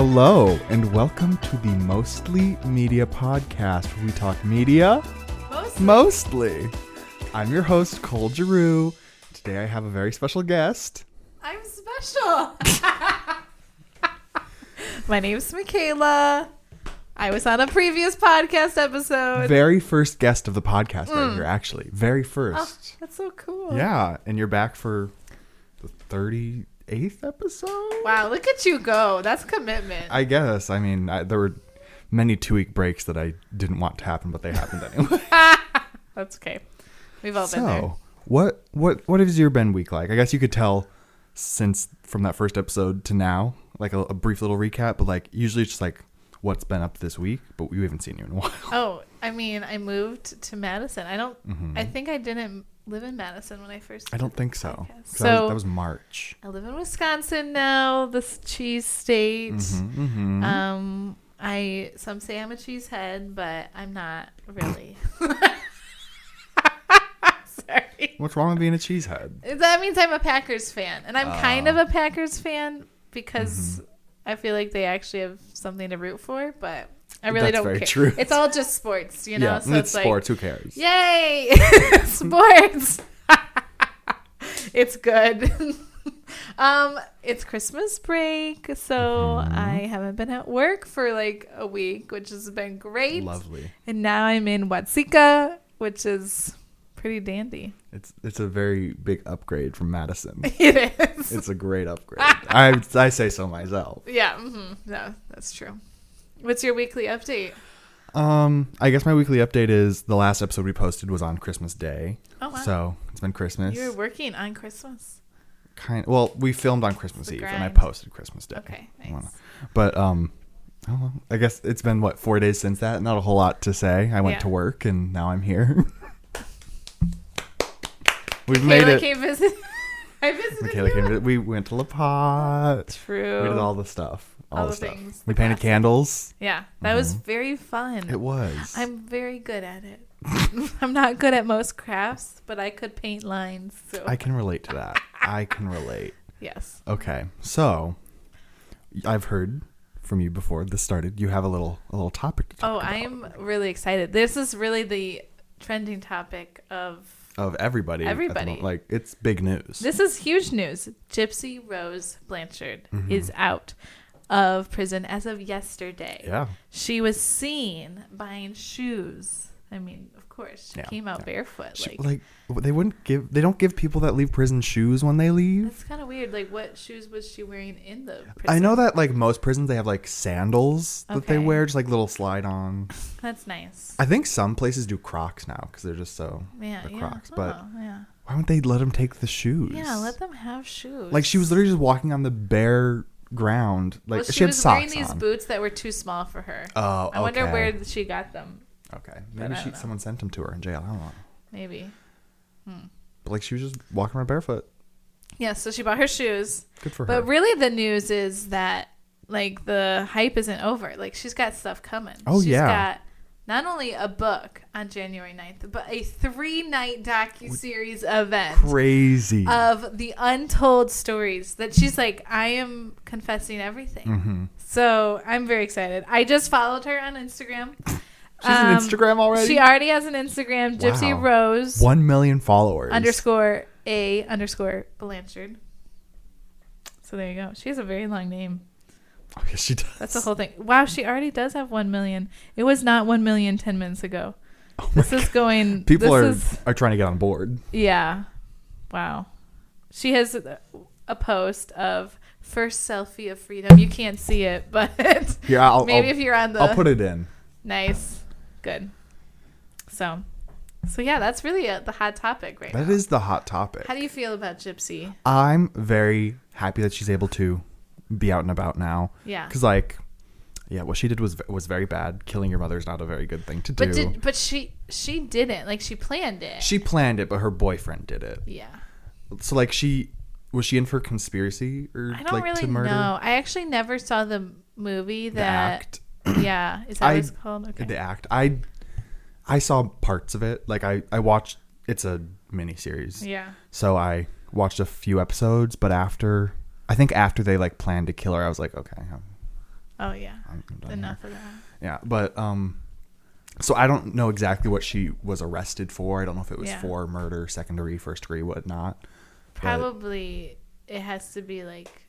Hello, and welcome to the Mostly Media podcast, where we talk media mostly. I'm your host, Cole Giroux. Today I have a very special guest. I'm special. My name's Mikayla. I was on a previous podcast episode. Very first guest of the podcast right here, actually. Very first. Oh, that's so cool. Yeah, and you're back for the 38th episode? Wow, look at you go. That's commitment. I guess. I mean, there were many 2-week breaks that I didn't want to happen, but they happened anyway. That's okay. We've all been there. So, what has your been week like? I guess you could tell since from that first episode to now, like a brief little recap, but like usually it's just like what's been up this week, but we haven't seen you in a while. Oh, I mean, I moved to Madison. I think I didn't live in Madison when I first I don't think so. So that was March. I live in Wisconsin now, this cheese state. Some say I'm a cheesehead, but I'm not really. Sorry. What's wrong with being a cheesehead? That means I'm a Packers fan, and I'm kind of a Packers fan because I feel like they actually have something to root for, but I really don't care. True. It's all just sports, you know? Yeah, so it's sports. Who cares? Yay! Sports! It's good. It's Christmas break, so I haven't been at work for like a week, which has been great. Lovely. And now I'm in Watsika, which is pretty dandy. It's a very big upgrade from Madison. It is. It's a great upgrade. I say so myself. Yeah. No, that's true. What's your weekly update? I guess my weekly update is the last episode we posted was on Christmas Day. Oh, wow. So it's been Christmas. You were working on Christmas? Well, we filmed on Christmas Eve, grind. and I posted Christmas Day. Okay, nice. But I don't know. I guess it's been 4 days since that. Not a whole lot to say. I went to work, and now I'm here. We've made it. Came visit. I visited. Mikayla came visit. We went to La Pot. True. We did all the stuff. All the stuff. Things. We painted candles. Yeah, that was very fun. It was. I'm very good at it. I'm not good at most crafts, but I could paint lines. So I can relate to that. I can relate. Yes. Okay, so I've heard from you before this started. You have a little topic to talk about. I'm really excited. This is really the trending topic of everybody. Like, it's big news. This is huge news. Gypsy Rose Blanchard is out of prison as of yesterday. Yeah. She was seen buying shoes. I mean, of course, she came out barefoot. They don't give people that leave prison shoes when they leave. That's kind of weird. Like, what shoes was she wearing in the prison? I know that like most prisons they have like sandals that they wear, just like little slide on. That's nice. I think some places do Crocs now because they're just so Crocs. But why wouldn't they let them take the shoes? Yeah, let them have shoes. Like, she was literally just walking on the bare ground. Like, she had socks on. She was wearing these boots that were too small for her. Oh, okay. I wonder where she got them. Okay, maybe someone sent them to her in jail. I don't know. Maybe. But like, she was just walking around barefoot. Yeah, so she bought her shoes. Good for her. But really, the news is that like the hype isn't over. Like, she's got stuff coming. She's got not only a book on January 9th, but a 3-night docuseries event. Crazy. Of the untold stories that she's like, I am confessing everything. So I'm very excited. I just followed her on Instagram. She's an Instagram already? She already has an Instagram. Wow. Gypsy Rose. 1 million followers. _A_Blanchard. So there you go. She has a very long name. Oh, yes, she does. That's the whole thing. Wow, she already does have 1 million. It was not 1 million 10 minutes ago. Oh, this is going... People are trying to get on board. Yeah. Wow. She has a post of first selfie of freedom. You can't see it, but maybe if you're on the... I'll put it in. Nice. Good. So yeah, that's really the hot topic right now. That is the hot topic. How do you feel about Gypsy? I'm very happy that she's able to be out and about now. Yeah. Because what she did was very bad. Killing your mother is not a very good thing to do. But she didn't. Like, she planned it. She planned it, but her boyfriend did it. Yeah. So like, was she in for conspircy or I don't really to murder? know. I actually never saw the movie The Act. Yeah, is that what it's called? Okay. The Act. I saw parts of it. Like, I watched. It's a miniseries. Yeah. So I watched a few episodes, but after they like planned to kill her, I was like, okay, Oh, yeah. Enough of that. Yeah, but so I don't know exactly what she was arrested for. I don't know if it was for murder, second degree, first degree, whatnot. Probably it has to be like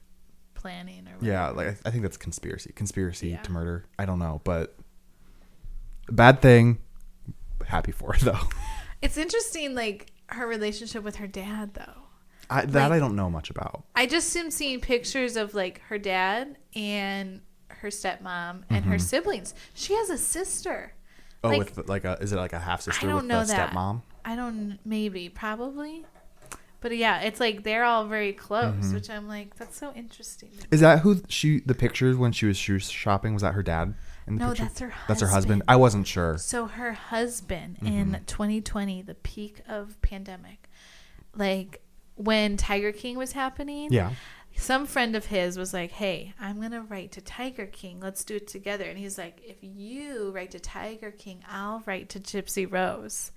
planning or whatever. Yeah, like I think that's conspiracy to murder. I don't know, but bad thing. Happy for her though. It's interesting, like her relationship with her dad though. I don't know much about. I just am seeing pictures of like her dad and her stepmom and her siblings. She has a sister. Oh, like, with like is it like a half sister with the stepmom? I don't, maybe, probably. But yeah, it's like they're all very close, which I'm like, that's so interesting. Is that who the pictures when she was shoe shopping, was that her dad? No, that's her husband. That's her husband. I wasn't sure. So her husband in 2020, the peak of pandemic, like when Tiger King was happening. Yeah. Some friend of his was like, hey, I'm going to write to Tiger King. Let's do it together. And he's like, if you write to Tiger King, I'll write to Gypsy Rose.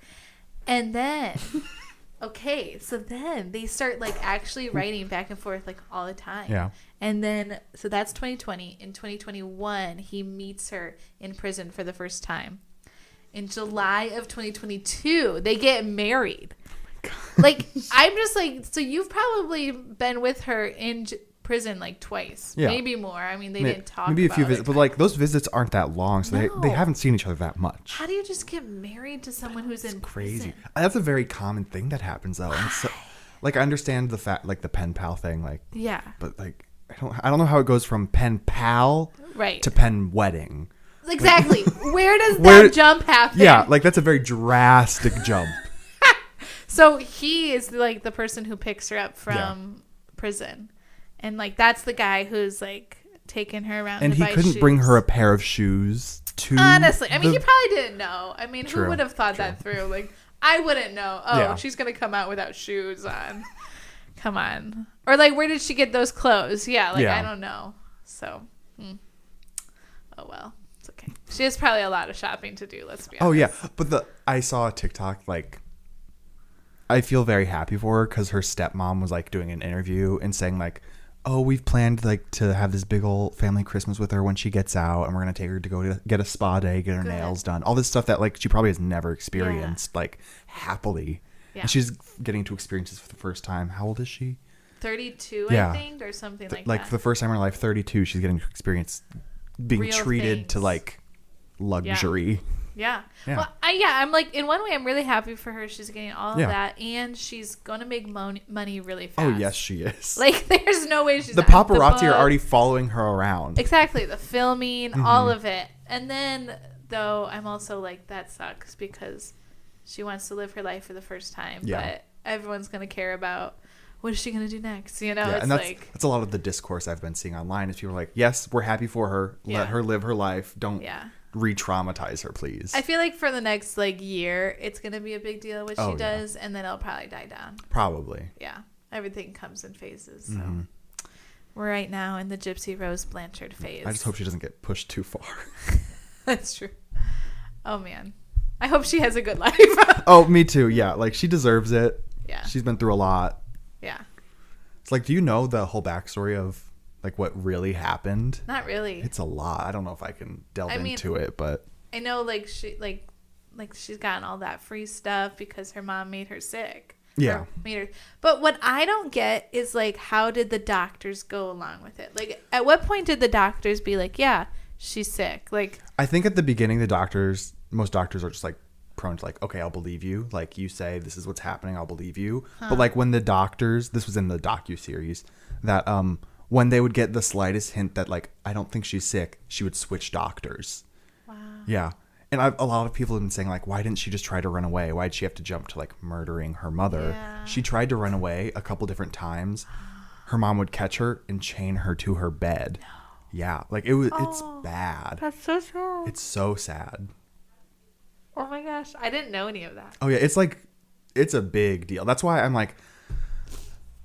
And then, okay, so then they start like actually writing back and forth like all the time. Yeah. And then, so that's 2020. In 2021, he meets her in prison for the first time. In July of 2022, they get married. Like, I'm just like, so you've probably been with her in prison like twice, maybe more. I mean, they didn't talk maybe about a few visits, but like those visits aren't that long, so they haven't seen each other that much. How do you just get married to someone who's in crazy prison? That's a very common thing that happens though. And so, like, I understand the fact, like the pen pal thing, like, yeah, but like I don't know how it goes from pen pal to pen wedding. Exactly. Where does that jump happen? Yeah, like that's a very drastic jump. So he is like the person who picks her up from prison. And like that's the guy who's like taking her around. And he couldn't bring her a pair of shoes to honestly. I mean, he probably didn't know. I mean, who would have thought that through? Like, I wouldn't know. Oh, she's gonna come out without shoes on. Come on. Or like, where did she get those clothes? Yeah, like I don't know. So oh well. It's okay. She has probably a lot of shopping to do, let's be honest. Oh yeah. But I saw a TikTok, like, I feel very happy for her because her stepmom was like doing an interview and saying like, oh, we've planned like to have this big old family Christmas with her when she gets out, and we're gonna take her to go to get a spa day, get her nails done, all this stuff that like she probably has never experienced like happily, and she's getting to experience this for the first time. How old is she? 32, I think, or something like that. Like for the first time in her life, 32. She's getting to experience being real treated things. to like luxury. Yeah. Well, I'm like, in one way, I'm really happy for her. She's getting all of that, and she's going to make money really fast. Oh, yes, she is. Like, there's no way she's the paparazzi are already following her around. Exactly. The filming, all of it. And then, though, I'm also like, that sucks because she wants to live her life for the first time. Yeah. But everyone's going to care about what is she going to do next? You know, it's and that's a lot of the discourse I've been seeing online is people are like, yes, we're happy for her. Let her live her life. Don't re-traumatize her, please. I feel like for the next like year, it's going to be a big deal what she does, and then it'll probably die down. Probably. Yeah. Everything comes in phases. So we're right now in the Gypsy Rose Blanchard phase. I just hope she doesn't get pushed too far. That's true. Oh, man. I hope she has a good life. Oh, me too. Yeah. Like, she deserves it. Yeah. She's been through a lot. Yeah. It's like, do you know the whole backstory of like what really happened? Not really. It's a lot. I don't know if I can delve into it, but I know like she's gotten all that free stuff because her mom made her sick. Yeah. But what I don't get is like, how did the doctors go along with it? Like, at what point did the doctors be like, yeah, she's sick? Like, I think at the beginning, most doctors are just like prone to like, okay, I'll believe you. Like, you say this is what's happening, I'll believe you. But like when the doctors, this was in the docuseries, that when they would get the slightest hint that like, I don't think she's sick, she would switch doctors. Wow. Yeah. And a lot of people have been saying like, why didn't she just try to run away? Why did she have to jump to like murdering her mother? Yeah. She tried to run away a couple different times. Her mom would catch her and chain her to her bed. No. Yeah. Like it's bad. That's so sad. It's so sad. Oh my gosh. I didn't know any of that. Oh yeah. It's a big deal. That's why I'm like,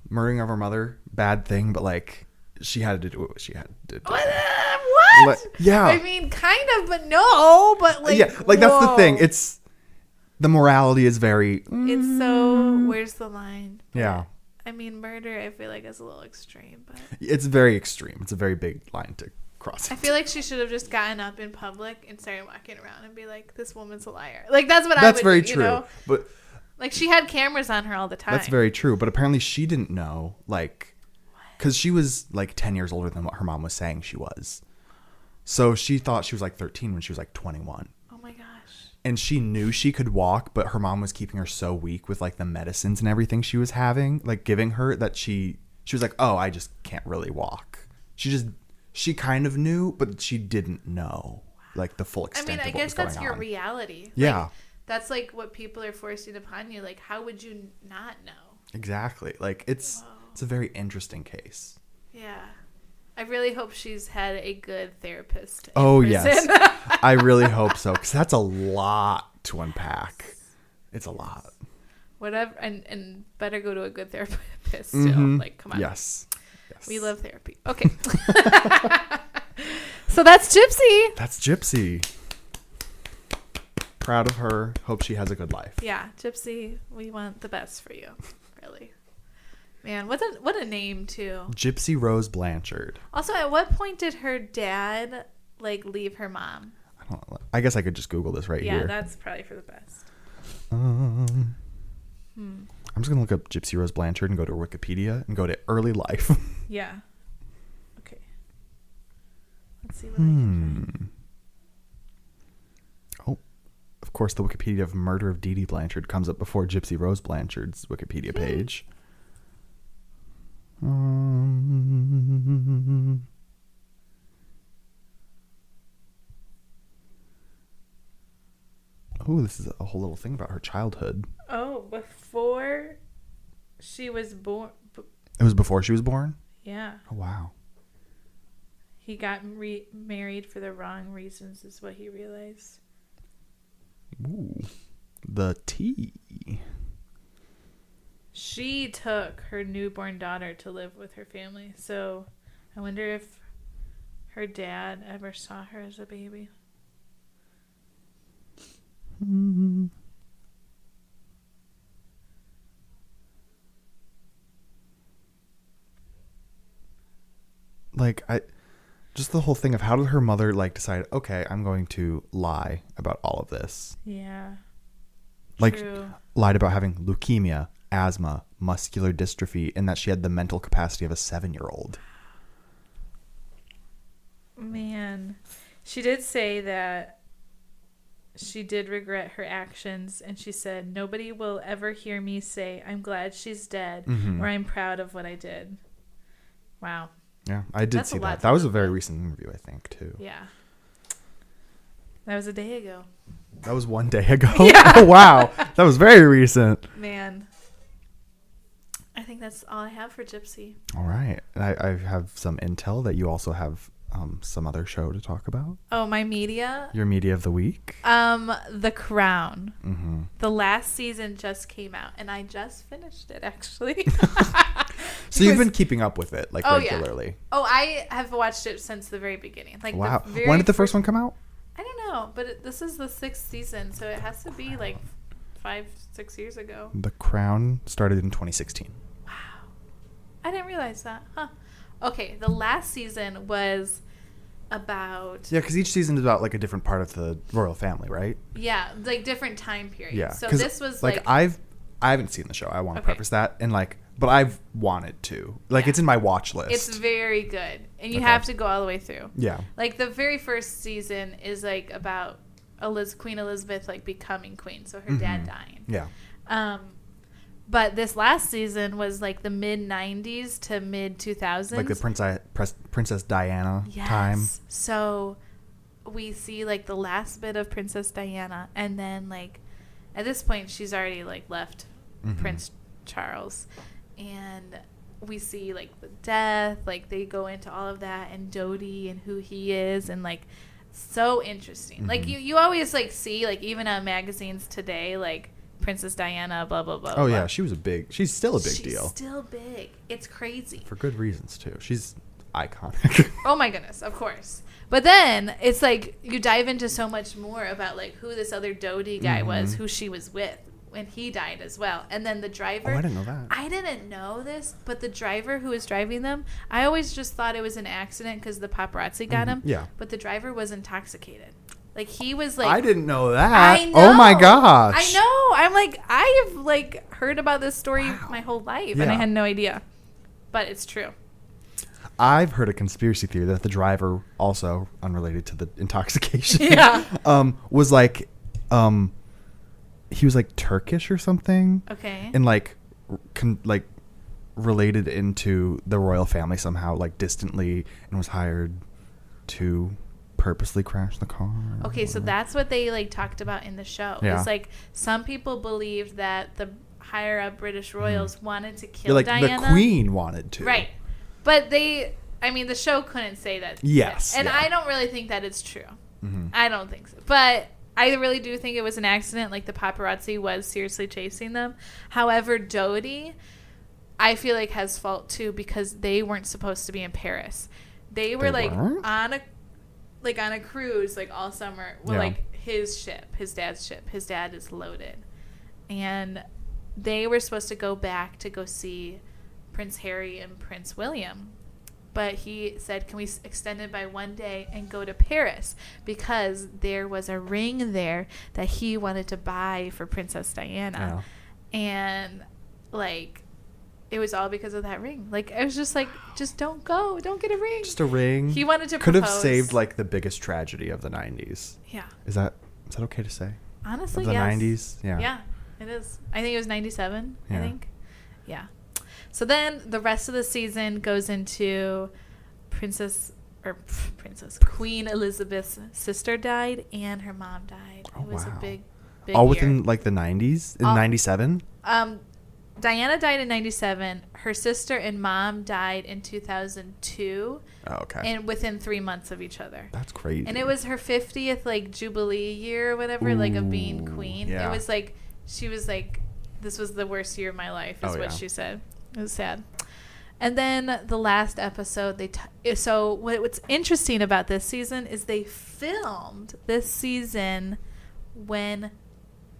murdering of her mother, bad thing, but like she had to do what she had to do. What? Like, yeah. I mean, kind of, but no. But like, yeah, like that's the thing. It's the morality is very. It's so. Where's the line? But, yeah. I mean, murder. I feel like is a little extreme, but it's very extreme. It's a very big line to crossing. I feel like she should have just gotten up in public and started walking around and be like, this woman's a liar. Like, that's what I would do. That's very true. You know? But like, she had cameras on her all the time. That's very true. But apparently she didn't know, like, because she was like 10 years older than what her mom was saying she was. So she thought she was like 13 when she was like 21. Oh my gosh. And she knew she could walk, but her mom was keeping her so weak with like the medicines and everything she was having, like giving her, that she was like, oh, I just can't really walk. She kind of knew, but she didn't know like the full extent of what was going on. I guess that's your reality. Yeah. Like, that's like what people are forcing upon you. Like, how would you not know? Exactly. Like, it's a very interesting case. Yeah. I really hope she's had a good therapist. Oh, yes. I really hope so, because that's a lot to unpack. It's a lot. Whatever. And better go to a good therapist still. Like, come on. Yes. We love therapy. Okay. So that's Gypsy. That's Gypsy. Proud of her. Hope she has a good life. Yeah. Gypsy, we want the best for you. Really. Man, what a name too. Gypsy Rose Blanchard. Also, at what point did her dad like leave her mom? I guess I could just Google this here. Yeah, that's probably for the best. I'm just gonna look up Gypsy Rose Blanchard and go to Wikipedia and go to early life. Yeah. Okay. Let's see what I can find. Oh, of course, the Wikipedia of Murder of Dee Dee Blanchard comes up before Gypsy Rose Blanchard's Wikipedia page. Oh, this is a whole little thing about her childhood. Oh, before she was born. It was before she was born? Yeah. Oh, wow. He got married for the wrong reasons is what he realized. Ooh. The tea. She took her newborn daughter to live with her family. So I wonder if her dad ever saw her as a baby. Like, just the whole thing of how did her mother like decide, okay, I'm going to lie about all of this. Yeah. Like, true. Lied about having leukemia, asthma, muscular dystrophy, and that she had the mental capacity of a 7-year-old. Man, she did say that she did regret her actions, and she said, nobody will ever hear me say, I'm glad she's dead, or I'm proud of what I did. Wow. Yeah, I did see that. That was a very recent interview, I think, too. Yeah. That was a day ago. That was one day ago? Yeah. Oh, wow. That was very recent. Man. I think that's all I have for Gypsy. All right. I have some intel that you also have some other show to talk about. Oh, my media? Your media of the week? The Crown. Mm-hmm. The last season just came out, and I just finished it, actually. So you've been keeping up with it, like, regularly? Yeah. Oh, I have watched it since the very beginning. Like, wow. When did the first one come out? I don't know, but this is the 6th season, so it has to be like 5-6 years ago. The Crown started in 2016. Wow. I didn't realize that. Huh. Okay, the last season was about... Yeah, because each season is about, like, a different part of the royal family, right? Yeah, like, different time periods. Yeah. So this was, like... I haven't seen the show. I want to preface that. And, like... But I've wanted to. Like, it's in my watch list. It's very good. And you have to go all the way through. Yeah. Like, the very first season is, like, about Queen Elizabeth, like, becoming queen. So her dad dying. Yeah. But this last season was, like, the mid-90s to mid-2000s. Like the Princess Diana time. So we see, like, the last bit of Princess Diana. And then, like, at this point, she's already, like, left Prince Charles. And we see, like, the death, like, they go into all of that, and Dodi and who he is, and, like, so interesting. Like, you always, like, see, like, even on magazines today, like, Princess Diana, blah, blah, blah. Oh, yeah, she's still a big deal. She's still big. It's crazy. For good reasons, too. She's iconic. Oh, my goodness, of course. But then, it's, like, you dive into so much more about, like, who this other Dodi guy was, who she was with when he died as well. And then the driver. Oh, I didn't know that. I didn't know this, but the driver who was driving them, I always just thought it was an accident because the paparazzi got him. Yeah. But the driver was intoxicated. Like, he was like. I didn't know that. I know. Oh my gosh. I know. I'm like, I have like heard about this story my whole life, and I had no idea. But it's true. I've heard a conspiracy theory that the driver, also unrelated to the intoxication, was like, he was like Turkish or something. Okay. And like, related into the royal family somehow, like distantly, and was hired to purposely crash the car. Okay, so that's what they like talked about in the show. Yeah. It's like some people believed that the higher up British royals wanted to kill Diana. The Queen wanted to. Right. But the show couldn't say that. Yes. And yeah. I don't really think that it's true. I don't think so. But I really do think it was an accident. Like, the paparazzi was seriously chasing them. However, Dodie, I feel like, has fault too, because they weren't supposed to be in Paris. They were on a cruise like all summer with like his ship, his dad's ship. His dad is loaded. And they were supposed to go back to go see Prince Harry and Prince William. But he said, can we extend it by one day and go to Paris? Because there was a ring there that he wanted to buy for Princess Diana. Yeah. And, like, it was all because of that ring. Like, I was just like, just don't go. Don't get a ring. Just a ring. He wanted to Could propose. have saved, like, the biggest tragedy of the 90s. Yeah. Is that okay to say? Honestly, of the yes. 90s? Yeah. Yeah, it is. I think it was 97, yeah. I think. Yeah. So then the rest of the season goes into Queen Elizabeth's sister died and her mom died. Oh, it was a big all year. within like the 90s? In 97? Diana died in 97. Her sister and mom died in 2002. Oh, okay. And within 3 months of each other. That's crazy. And it was her 50th like Jubilee year or whatever, like of being queen. Yeah. It was like, she was like, this was the worst year of my life is what she said. It was sad. And then the last episode, so what's interesting about this season is they filmed this season when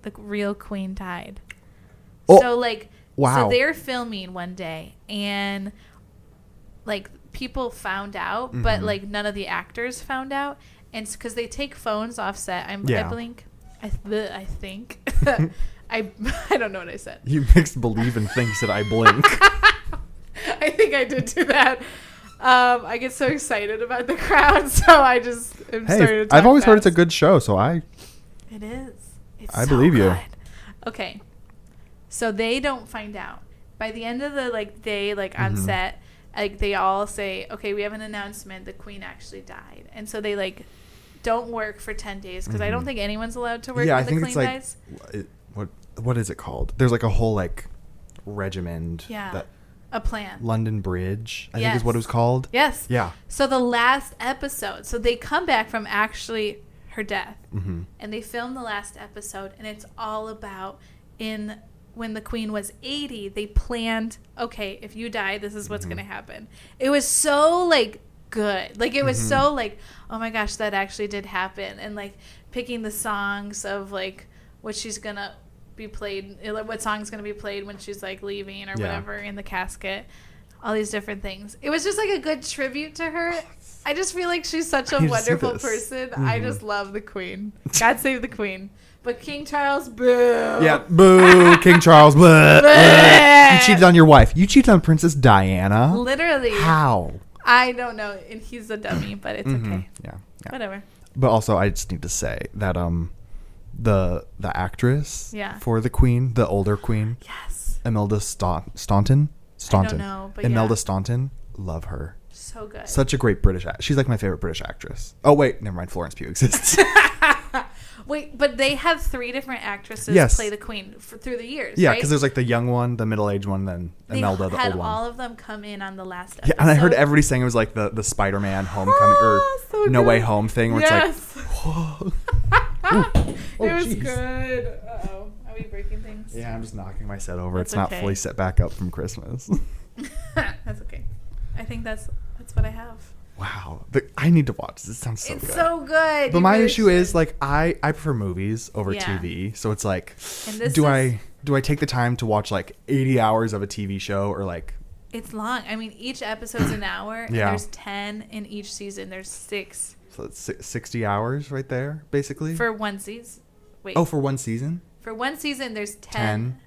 the real queen died. Oh, so like, wow. So they're filming one day and like people found out, but like none of the actors found out. And because they take phones off set, I think, I don't know what I said. You mixed believe and thinks that I blink. I think I did do that. I get so excited about the crowd, so I just am starting to talk I've always fast. heard it's a good show, so It is. It's I so believe you. good. Okay. So they don't find out. By the end of the like day, like on set, like they all say, okay, we have an announcement. The queen actually died. And so they like don't work for 10 days because I don't think anyone's allowed to work when the queen dies. What is it called? There's like a whole like regiment. Yeah. A plan. London Bridge, I think is what it was called. Yes. Yeah. So the last episode, so they come back from actually her death, and they film the last episode, and it's all about when the queen was 80, they planned, okay, if you die, this is what's going to happen. It was so like good. Like it was so like, oh my gosh, that actually did happen. And like picking the songs of like what she's going to be played, what song's going to be played when she's like leaving or whatever in the casket, all these different things. It was just like a good tribute to her. I just feel like she's such a wonderful person. I just love the queen. God save the queen. But King Charles, boo. Yeah, boo. King Charles, boo. You cheated on your wife. You cheated on Princess Diana. Literally. How? I don't know. And he's a dummy, but it's okay. Yeah. Whatever. But also, I just need to say that the actress for the queen, the older queen, Imelda Staunton. I don't know, but Imelda Staunton, love her. So good. Such a great British she's like my favorite British actress. Oh wait, never mind. Florence Pugh exists. Wait, but they have 3 different actresses play the queen through the years. Yeah, right? because there's like the young one, the middle-aged one, then Imelda, the old one. They had all of them come in on the last episode. Yeah, and I heard everybody saying it was like the Spider-Man Homecoming or No Way Home thing, where it's like, whoa. It was good. Uh-oh. Are we breaking things? Yeah, I'm just knocking my set over. That's it's not okay. fully set back up from Christmas. That's okay. I think that's what I have. Wow. I need to watch this. It sounds so good. It's so good. But my issue is, like, I prefer movies over TV. So it's like, do I take the time to watch like 80 hours of a TV show or like? It's long. I mean, each episode's an hour. And Yeah. there's 10 in each season. There's 6. So it's 60 hours right there, basically. For one season. Wait. Oh, for one season? For one season, there's 10.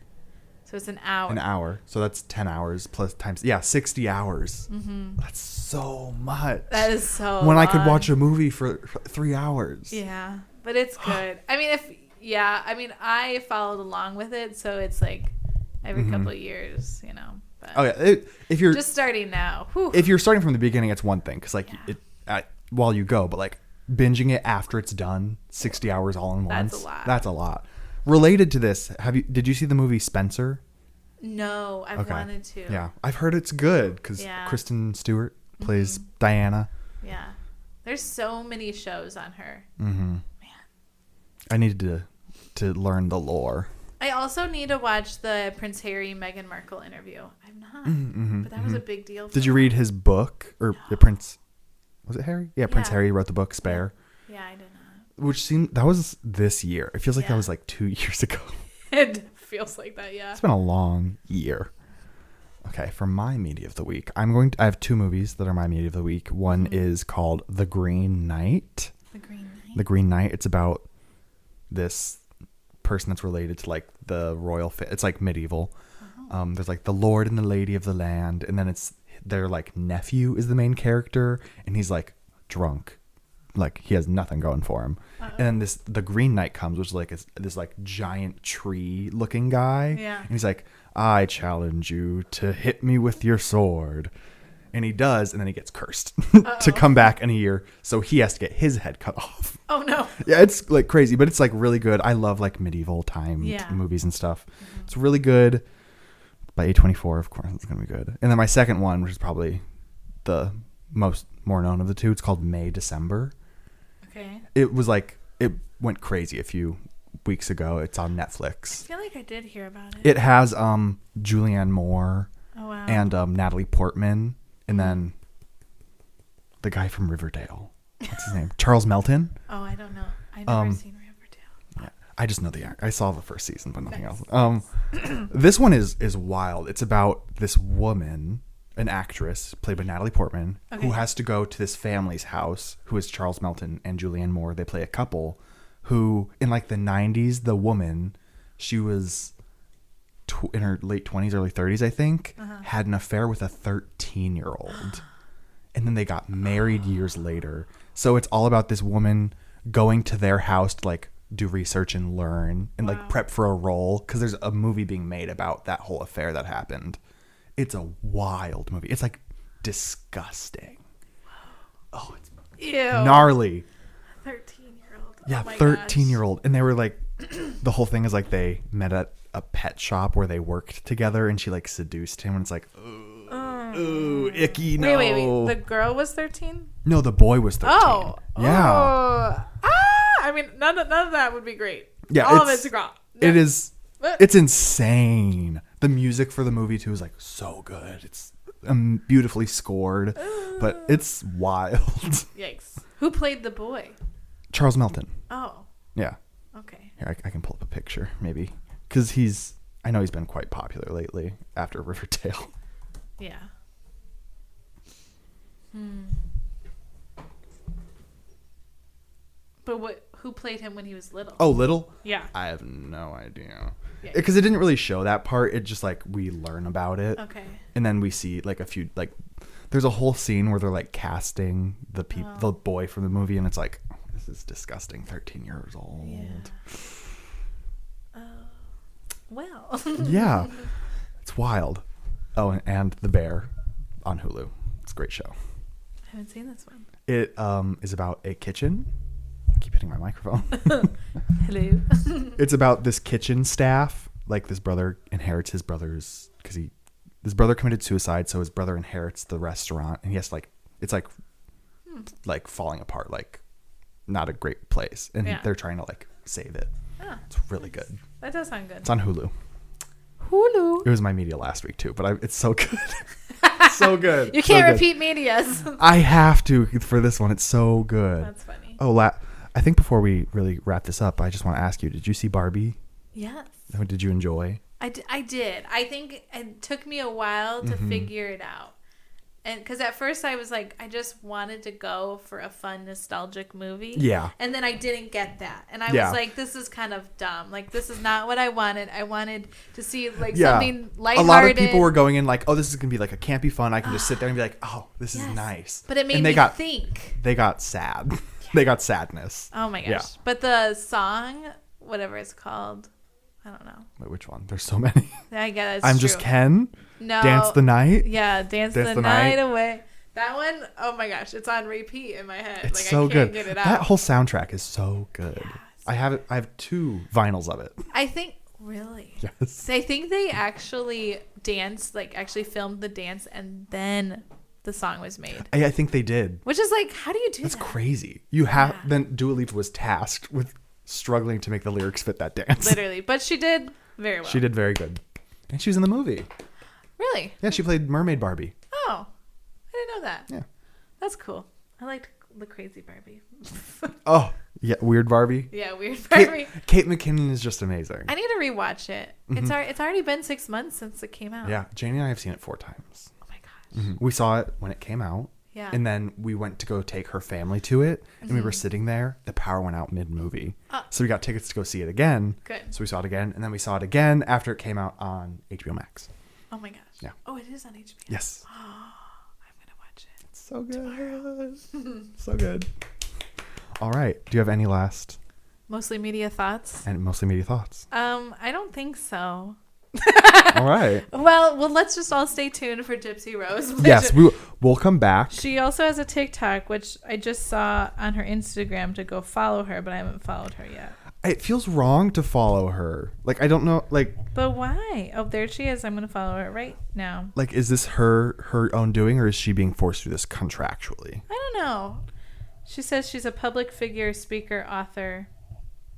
So it's an hour. An hour. So that's 10 hours plus times. Yeah, 60 hours. Mm-hmm. That's so much. That is so When long. I could watch a movie for 3 hours. Yeah, but it's good. I mean, I followed along with it, so it's like every couple of years, you know. But Oh yeah, if you're just starting now, whew. if you're starting from the beginning, it's one thing because like while you go, but like binging it after it's done, 60 hours all in once. That's a lot. That's a lot. Related to this, did you see the movie Spencer? No, I've wanted to. Yeah, I've heard it's good because Kristen Stewart plays Diana. Yeah, there's so many shows on her. Mm-hmm. Man, I needed to learn the lore. I also need to watch the Prince Harry Meghan Markle interview. I'm not, but that was a big deal. Did you read his book or the Prince? Was it Harry? Yeah, Prince Harry wrote the book Spare. Yeah, I did not. Which seemed that was this year. It feels like that was like 2 years ago. It feels like that, yeah. It's been a long year. Okay, for my media of the week, I have 2 movies that are my media of the week. One is called The Green Knight. The Green Knight. The Green Knight. It's about this person that's related to like the royal. It's like medieval. There's like the Lord and the Lady of the land, and then it's their like nephew is the main character, and he's like drunk. Like he has nothing going for him. And then the Green Knight comes, which is like this like giant tree looking guy. Yeah. And he's like, I challenge you to hit me with your sword. And he does, and then he gets cursed to come back in a year. So he has to get his head cut off. Oh no. Yeah, it's like crazy, but it's like really good. I love like medieval time movies and stuff. Mm-hmm. It's really good. By A24, of course, it's gonna be good. And then my second one, which is probably the more known of the two, it's called May December. Okay. It went crazy a few weeks ago. It's on Netflix. I feel like I did hear about it. It has Julianne Moore and Natalie Portman, and then the guy from Riverdale. What's his name? Charles Melton. Oh, I don't know. I've never seen Riverdale. Yeah, I just know the actor. I saw the first season, but nothing else. This one is wild. It's about this woman, an actress played by Natalie Portman, who has to go to this family's house, who is Charles Melton and Julianne Moore. They play a couple who, in like the 90s, the woman, she was in her late 20s, early 30s, I think, had an affair with a 13-year-old. And then they got married years later. So it's all about this woman going to their house to like do research and learn and like prep for a role, because there's a movie being made about that whole affair that happened. It's a wild movie. It's like disgusting. Oh, it's gnarly. 13-year-old. Yeah, 13-year-old. And they were like, the whole thing is like they met at a pet shop where they worked together, and she like seduced him, and it's like, ooh, icky, no. Wait. The girl was 13? No, the boy was 13. Oh. Yeah. Oh. I mean, none of that would be great. Yeah. All of it's wrong. No. It is. It's insane. The music for the movie too is like so good. It's beautifully scored, but it's wild. Yikes! Who played the boy? Charles Melton. Oh. Yeah. Okay. Here, I can pull up a picture maybe, because I know he's been quite popular lately after Riverdale. Yeah. But who played him when he was little? Oh, little? Yeah. I have no idea. Yeah. Because it didn't really show that part. It just like we learn about it. Okay. And then we see like a few like there's a whole scene where they're like casting the boy from the movie, and it's like, oh, this is disgusting. 13 years old. Yeah. Well. Yeah. It's wild. Oh, and The Bear on Hulu. It's a great show. I haven't seen this one. It is about a kitchen. I keep hitting my microphone. Hello. It's about this kitchen staff. Like this brother inherits his brother's, because his brother committed suicide, so his brother inherits the restaurant, and he has to like, it's like like falling apart, like not a great place, and they're trying to like save it. It's really good. That does sound good. It's on Hulu. Hulu. It was my media last week too, but it's so good. So good. You can't repeat medias. I have to for this one. It's so good. That's funny. Oh, I think before we really wrap this up, I just want to ask you, did you see Barbie? Yes. Did you enjoy? I did. I think it took me a while to figure it out. And because at first I was like, I just wanted to go for a fun, nostalgic movie. Yeah. And then I didn't get that. And I was like, this is kind of dumb. Like, this is not what I wanted. I wanted to see, like, something lighthearted. A lot of people were going in like, oh, this is going to be like a campy fun. I can just sit there and be like, oh, this is nice. But it made me think. They got sad. They got sadness. Oh, my gosh. Yeah. But the song, whatever it's called, I don't know. Wait, which one? There's so many. I guess I'm Just Ken. No. Dance the Night. Yeah, Dance the Night Away. That one, oh my gosh, it's on repeat in my head. It's like, so I can't good. Get it out. That whole soundtrack is so good. Yes. I have 2 vinyls of it. I think, really? Yes. I think they actually danced, like actually filmed the dance and then the song was made. I think they did. Which is like, how do you do that? That's crazy. Then Dua Lipa was tasked with struggling to make the lyrics fit that dance. Literally. But she did very well. She did very good. And she was in the movie. Really? Yeah, she played Mermaid Barbie. Oh, I didn't know that. Yeah. That's cool. I liked the crazy Barbie. Oh, yeah, Weird Barbie. Yeah, Weird Barbie. Kate McKinnon is just amazing. I need to rewatch it. It's already been 6 months since it came out. Yeah, Janie and I have seen it 4 times. Oh my gosh. We saw it when it came out. Yeah. And then we went to go take her family to it. And we were sitting there. The power went out mid-movie. So we got tickets to go see it again. Good. So we saw it again. And then we saw it again after it came out on HBO Max. Oh my gosh. Yeah. Oh, it is on HBO. Yes. Oh, I'm going to watch it. It's so good. So good. All right. Do you have any last? Mostly media thoughts? And mostly media thoughts. I don't think so. All right. Well, let's just all stay tuned for Gypsy Rose. Yes, we'll come back. She also has a TikTok, which I just saw on her Instagram to go follow her, but I haven't followed her yet. It feels wrong to follow her. Like, I don't know, like... But why? Oh, there she is. I'm going to follow her right now. Like, is this her own doing, or is she being forced to do this contractually? I don't know. She says she's a public figure, speaker, author,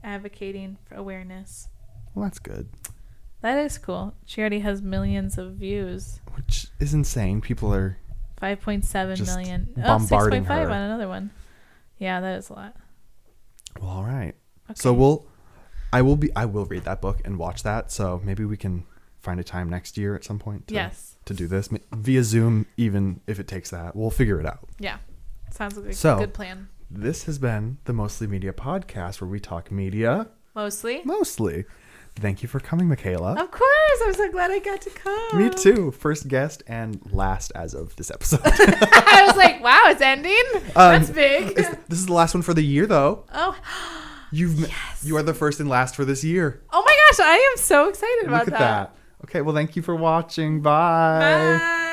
advocating for awareness. Well, that's good. That is cool. She already has millions of views. Which is insane. People are 5.7 million. Bombarding 6.5 her. on another one. Yeah, that is a lot. Well, all right. Okay. So I will read that book and watch that. So maybe we can find a time next year at some point to do this via Zoom, even if it takes that. We'll figure it out. Yeah. Sounds like a good plan. This has been the Mostly Media podcast, where we talk media. Mostly. Thank you for coming, Mikayla. Of course. I'm so glad I got to come. Me too. First guest and last as of this episode. I was like, wow, it's ending? That's big. This is the last one for the year, though. Oh, You are the first and last for this year. Oh my gosh, I am so excited about Look at that. Okay, well, thank you for watching. Bye. Bye.